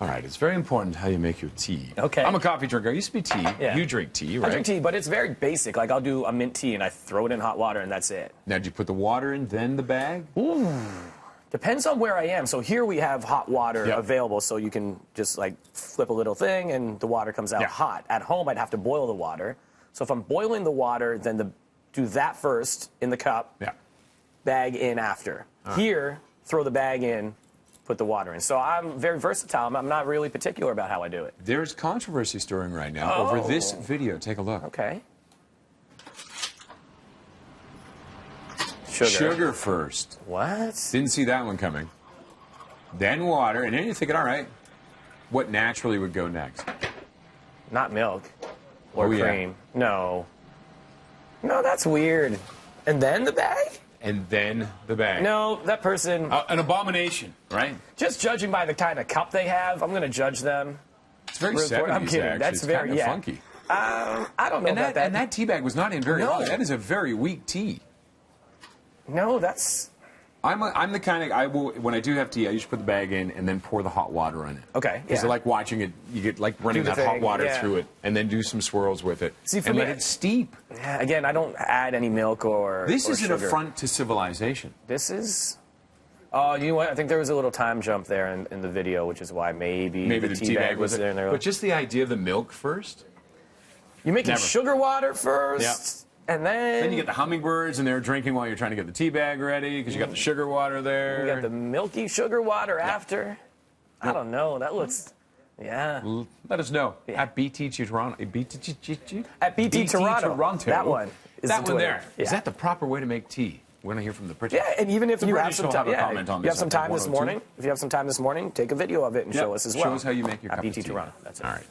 All right, it's very important how you make your tea. Okay. I'm a coffee drinker. I used to be tea. Yeah. You drink tea, right? I drink tea, but it's very basic. Like, I'll do a mint tea, and I throw it in hot water, and that's it. Now, did you put the water in, then the bag? Ooh. Depends on where I am. So here we have hot water available, so you can just, like, flip a little thing, and the water comes out hot. At home, I'd have to boil the water. So if I'm boiling the water, then do that first in the cup, bag in after. Here, throw the bag in, put the water in. So I'm very versatile. I'm not really particular about how I do it. There's controversy stirring right now over this video. Take a look. Okay. Sugar first. What? Didn't see that one coming. Then water, and then you're thinking, all right, what naturally would go next? Not milk or cream. No. No, that's weird. And then the bag? And then the bag. No, that person... an abomination, right? Just judging by the kind of cup they have, I'm going to judge them. It's very 70s, I'm kidding. actually. That's it's very, kind of funky. I don't know about that. And that tea bag was not in very long. That is a very weak tea. No, that's... I'm the kind of, when I do have tea, I usually put the bag in and then pour the hot water on it. Okay, Because I like watching it, you get like running that hot water through it, and then do some swirls with it. See, for and me, let it steep. Yeah, again, I don't add any milk or This is an sugar. affront to civilization. This is... Oh, you know what? I think there was a little time jump there in the video, which is why maybe the tea bag was there. But just the idea of the milk first? You're making sugar water first, and then... you get the hummingbirds, and they're drinking while you're trying to get the tea bag ready, because you got the sugar water there. You got the milky sugar water after. I don't know. That looks... Yeah. Let us know. At BT Toronto. At BT Toronto. That one. That one there. Is that the proper way to make tea? We're going to hear from the British. Yeah, and even if you have some time, you have some time this morning, if you have some time this morning, take a video of it and show us as well. Show us how you make your cup at BT of tea. Toronto. That's it. All right.